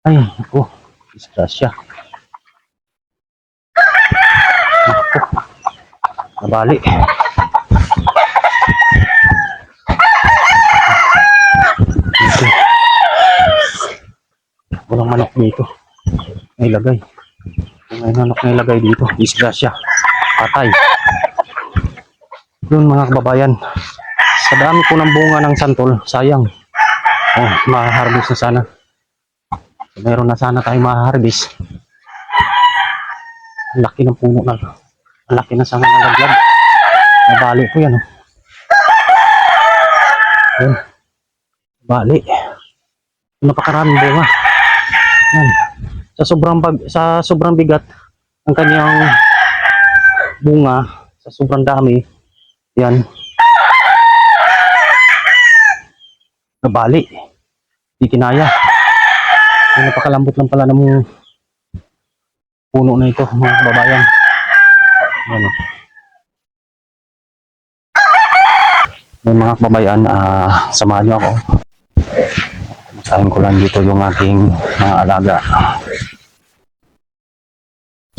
Ay, ako. Disgrasya. Ako. Nabali. Ito. Walang manok dito. Nailagay. May manok na ilagay dito. Disgrasya. Patay. Yun mga kababayan. Sa dami ko ng bunga ng santol, sayang. Oh, ma-harvest na sana. Meron na sana tayong ma-harvest. Ang laki ng puno na. Ang laki na sana nalaglag. Nabali ko yan. Oh. Yan. Bali. Napakaraming bunga. Yan. Sa sobrang bigat ang kanyang bunga, sa sobrang dami, yan. Nabali. Di kinaya. Yan, napakalambot lang pala ng puno na ito, mga kababayan. Yan. Yan mga kababayan, samahan nyo ako. Masahin ko lang dito yung aking mga alaga.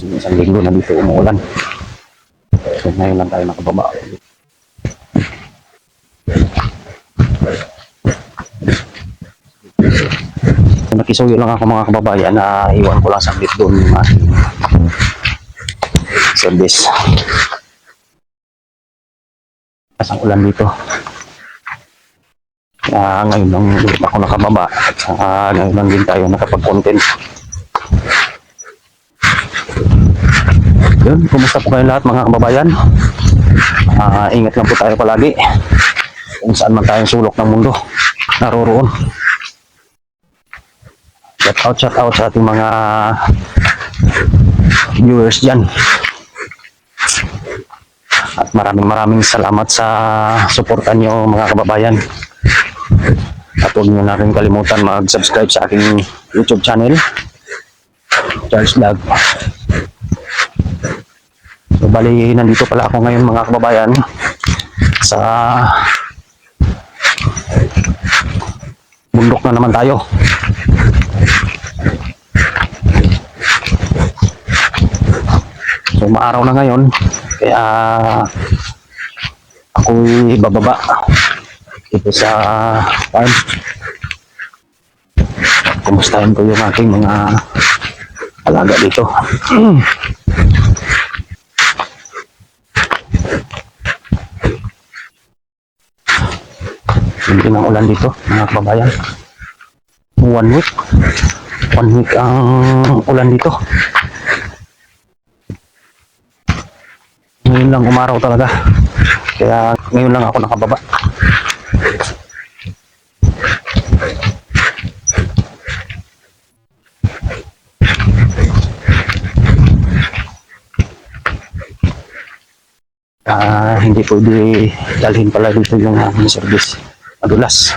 Isang linggo na dito umuulan. So ngayon lang tayo nakababa. So, nakisuyo lang ako mga kababayan na iwan ko lang saglit doon yung aking service. Kasang ulan dito. Ngayon lang ako nakababa at ngayon lang din tayo nakapag-content. Yun, kumusta po kayo lahat mga kababayan? Ingat lang po tayo palagi kung saan man tayong sulok ng mundo naroroon. Shout out sa ating mga viewers dyan. At maraming salamat sa suporta nyo mga kababayan. At huwag nyo na rin kalimutan mag-subscribe sa aking YouTube channel, Charles Vlog. So bali, nandito pala ako ngayon mga kababayan sa bundok na naman tayo. So maaraw na ngayon, kaya ako'y bababa dito sa farm. Kumustahin ko yung aking mga alaga dito. Hindi ng ulan dito mga kababayan. 1 week ang ulan dito. Ngayon lang umaraw talaga, kaya ngayon lang ako nakababa. Hindi pwede dalhin pala dito yung service, madulas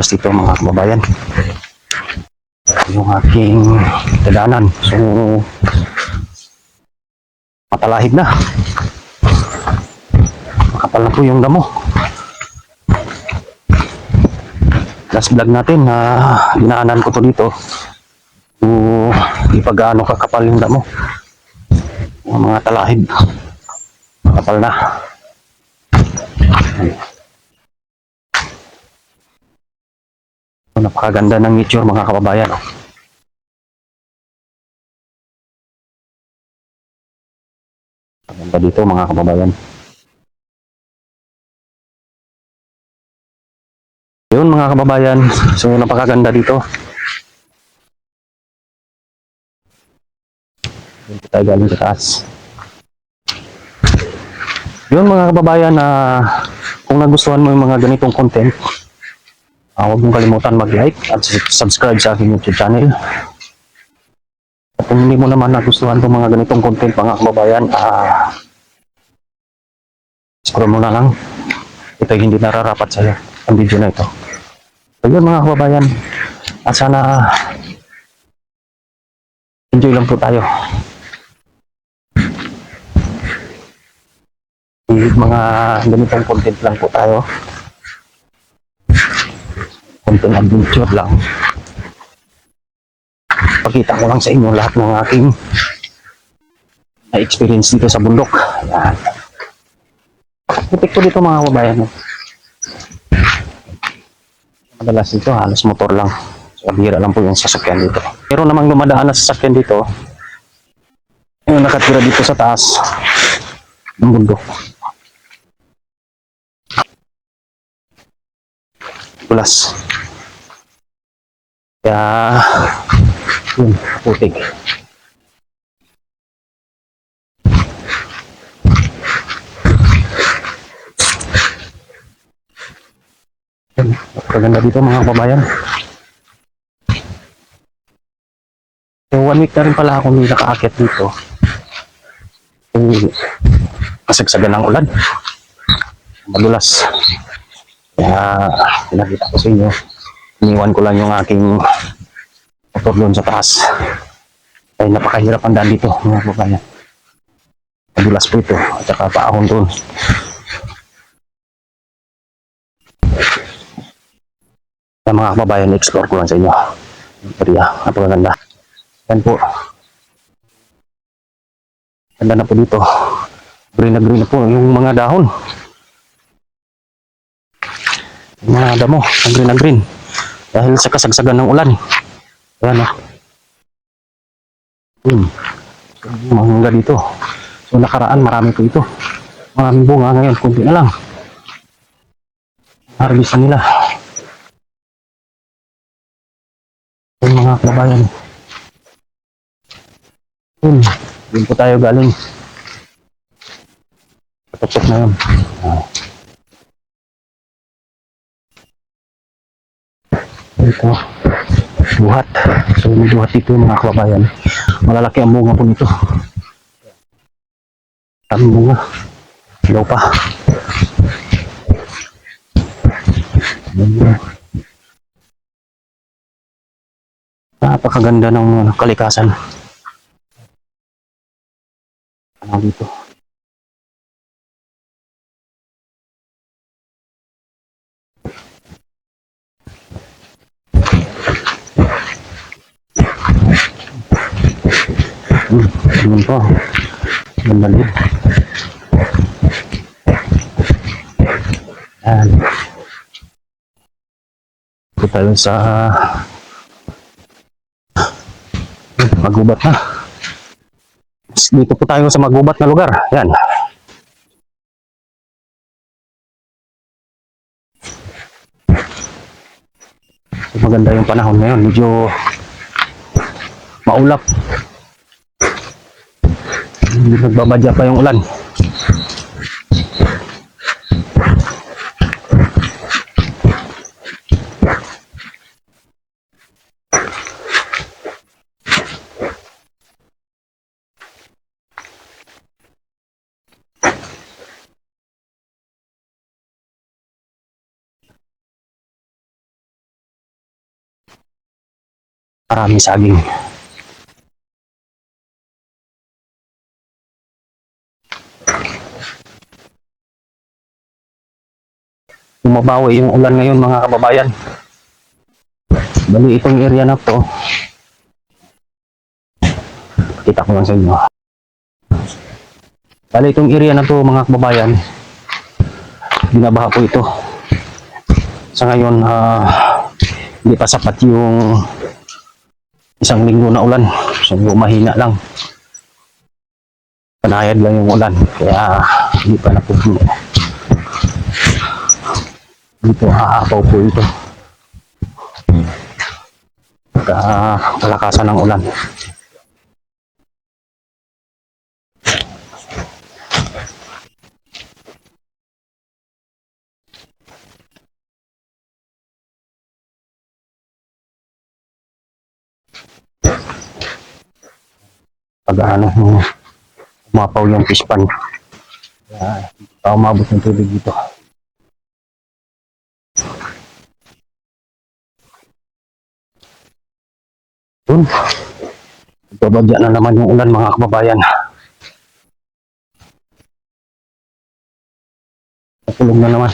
dito mga kababayan yung aking dalanan. So matalahib na, makapal na po yung damo. Last vlog natin na dinaanan ko to dito, so ipag-ano kakapal yung damo, yung mga talahib makapal na. Napakaganda ng nature mga kababayan. Maganda dito mga kababayan. Yun mga kababayan, so napakaganda dito. Dito tayo galing sa taas. Yun mga kababayan, kung nagustuhan mo yung mga ganitong content, huwag mong kalimutan mag-like at subscribe sa aking YouTube channel. At kung hindi mo naman nagustuhan itong mga ganitong content mga kababayan, scroll mo na lang. Ito hindi nararapat sa'yo ang video na ito. So yun mga kababayan, sana enjoy lang po tayo. Mga ganitong content lang po tayo. konting adventure lang. Pakita ko lang sa inyo lahat ng aking na-experience dito sa bundok. Yan. Putik ko dito mga kababayan. Madalas dito, halos motor lang. So, bihira lang po yung sasakyan dito. Pero namang dumadaan na sasakyan dito, yung nakatira dito sa taas ng bundok. Pulas. Kaya, yun, putik. Kaganda dito mga kababayan. So 1 week na rin pala ako hindi nakaakit dito. Kasagsagan ng ulan. Madulas. Kaya pinakita ko sa inyo. Iniwan ko lang yung aking motor doon sa taas. Ay napakahirap ang daan dito mga kababayan. Madulas po ito. At saka paahon doon. Kaya mga kababayan, explore ko lang sa inyo. Area, napakaganda. Yan po. Ganda na po dito. Green na po yung mga dahon. Yung mga damo, green na green. Dahil sa kasagsagan ng ulan. Ayan o. Mangga dito. So nakaraan, marami po ito. Maraming bunga ngayon, kunti na lang. Harvest na nila. Yung mga kababayan. Yun po tayo galing. Patok na yun. Ito. Buhat. So may buhat dito mga kababayan. Malalaki ang bunga po nito. Ang bunga. Ilaw pa. Napakaganda ng kalikasan. Ano dito? Yun po. Ganda din. Ayan. Ito tayo sa magubat na. Dito po tayo sa magubat na lugar. Yan. Maganda yung panahon ngayon. Medyo maulap. Nagbabadya pa yung ulan. Marami saging. Bumabawi yung ulan ngayon mga kababayan. Bali itong area na to. Kita ko lang sa inyo. Bali itong area na to mga kababayan. Binabaha po ito. Sa ngayon, hindi pa sapat yung 1 linggo na ulan. So mahina lang. Panayad lang yung ulan. Kaya hindi pa napupuno. Dito aapaw po ito. Kalakasan ng ulan. Pag umapaw yung fish pan. Kaya hindi pa umabot ng tubig dito. Yun. Babagya na naman yung ulan mga kababayan. Natulog na naman.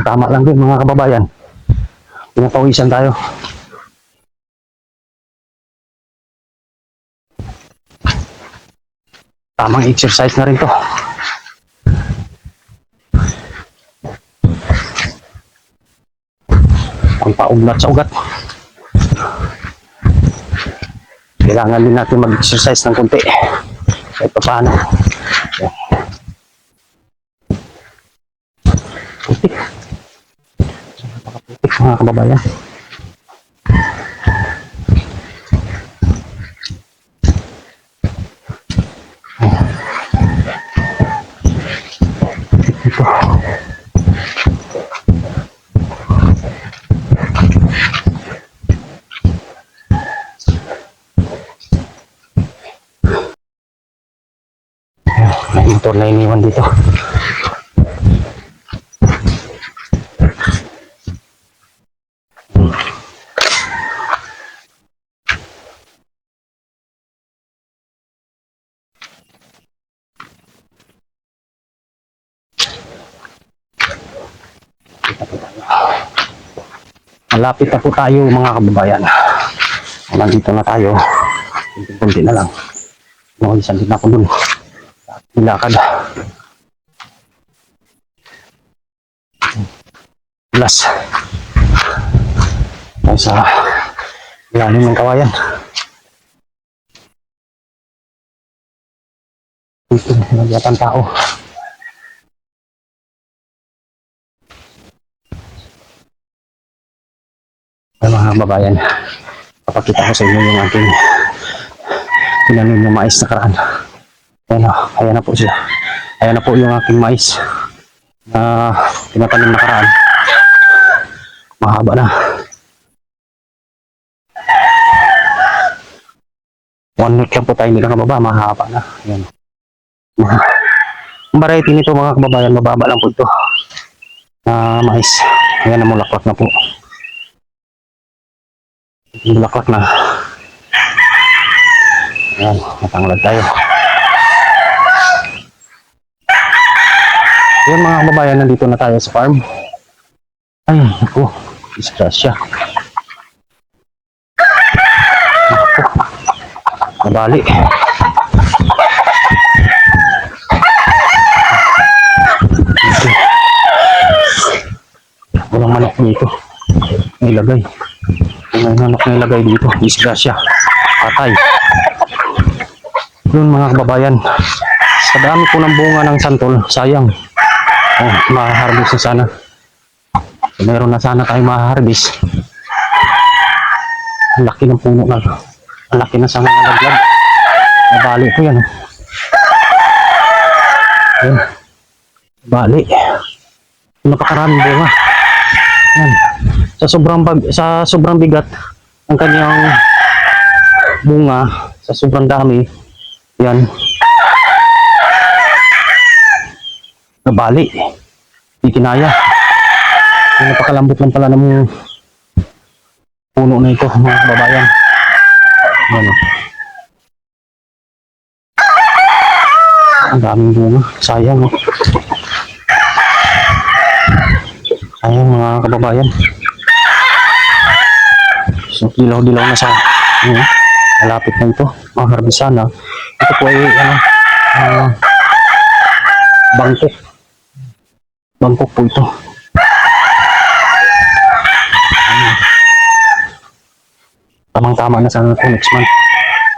Tama lang din mga kababayan. Pinapawisan tayo. Tamang exercise na rin to. Ang paunlat sa ugat. Kailangan din natin mag-exercise ng konti. Kahit pa paano. Putik. Putik mga kababayan. Ito. May motor na iniwan dito. Malapit na po tayo mga kababayan. Nandito na tayo. Kunti na lang. Isang din ako dun. Nilakad. Plus. Ay sa ilalim ng kawayan. Dito, nagyatan tao. Ay mga kababayan, papakita ko sa inyo yung aking tinanim yung mais na karaan. Ayan na po siya. Ayan na po yung aking mais na tinatanim na karaan. Mahaba na. 1 week lang po tayo, hindi na kababa, mahaba na. Ayan. Ang variety nito mga kababayan, mababa lang po ito. Mais. Ayan na, mulaklak na po. Bulaklak na. Ayan, matanglad tayo. Ayan mga kababayan, nandito na tayo sa farm. Ay, ako, disgrasya. Ako, nabali. Okay. Walang manok dito. Ilagay. May manok na ilagay dito. Disgrasya. Patay. Yun mga kababayan. Sa dami po ng bunga ng santol, sayang. Oh, ma-harvest na sana. So, meron na sana tayo ma-harvest. Ang laki ng puno na. Ang laki na sana nalaglag. Nabali po yan. Ayan. Bali. Napakaraming bunga. Ayan. Sa sobrang bigat ang kanyang bunga, sa sobrang dami, yan, nabali, hindi kinaya. Napakalambot lang pala ng puno na ito mga kababayan. Yan. Ang daming bunga, sayang. Sayang mga kababayan. So, dilaw-dilaw na sa malapit na ito, mga harbisana. Ito po ay bangkok. Bangkok po ito. Tamang-tama na sana ito next month.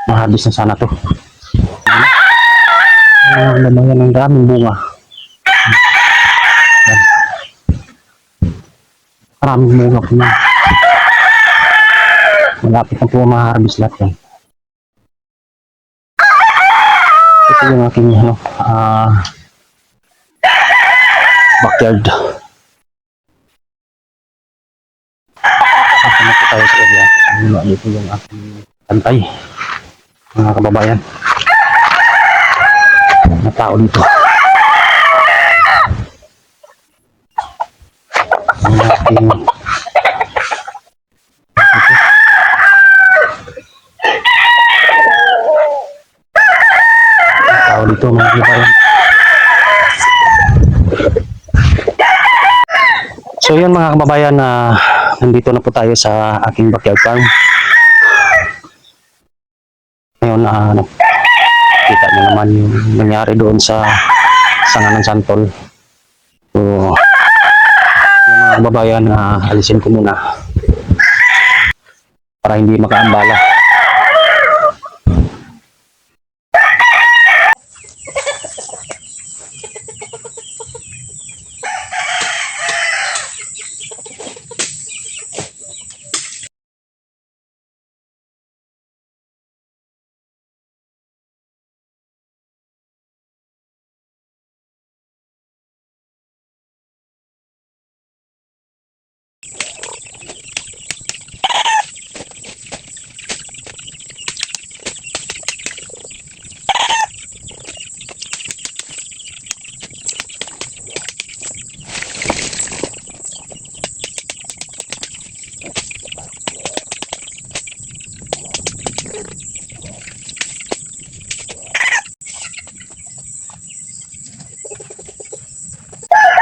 Maharbis na sana ito. Lamayan ng daming bunga. Maraming bunga po na. Malapit na po ma-harvest lahat yan. Ito yung aking backyard. Ito na po tayo sa area. Dito yung aking pantay. Mga kababayan. Na tao dito. Ang aking dito mga kababayan. So yun mga kababayan, na nandito na po tayo sa aking backyard farm. Ngayon kita nyo naman yung nangyari doon sa sanga ng santol. So yung mga kababayan, alisin ko muna para hindi makaambala.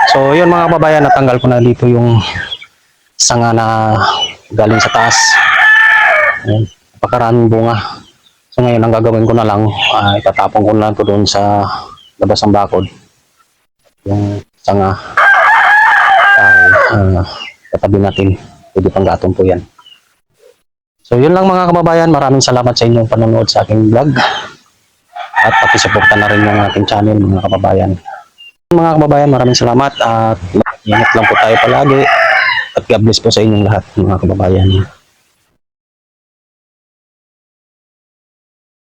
So yun mga kababayan, natanggal ko na dito yung sanga na galing sa taas. Ayan, napakaraming bunga. So ngayon ang gagawin ko na lang, itatapon ko na lang ito doon sa labas ng bakod. Yung sanga ay tatabi natin, pwede pang gatong po yan. So yun lang mga kababayan, maraming salamat sa inyong panonood sa aking vlog. At pakisuporta na rin yung aking channel mga kababayan. Mga kababayan, maraming salamat at ingat lang po tayo palagi at God bless po sa inyong lahat mga kababayan.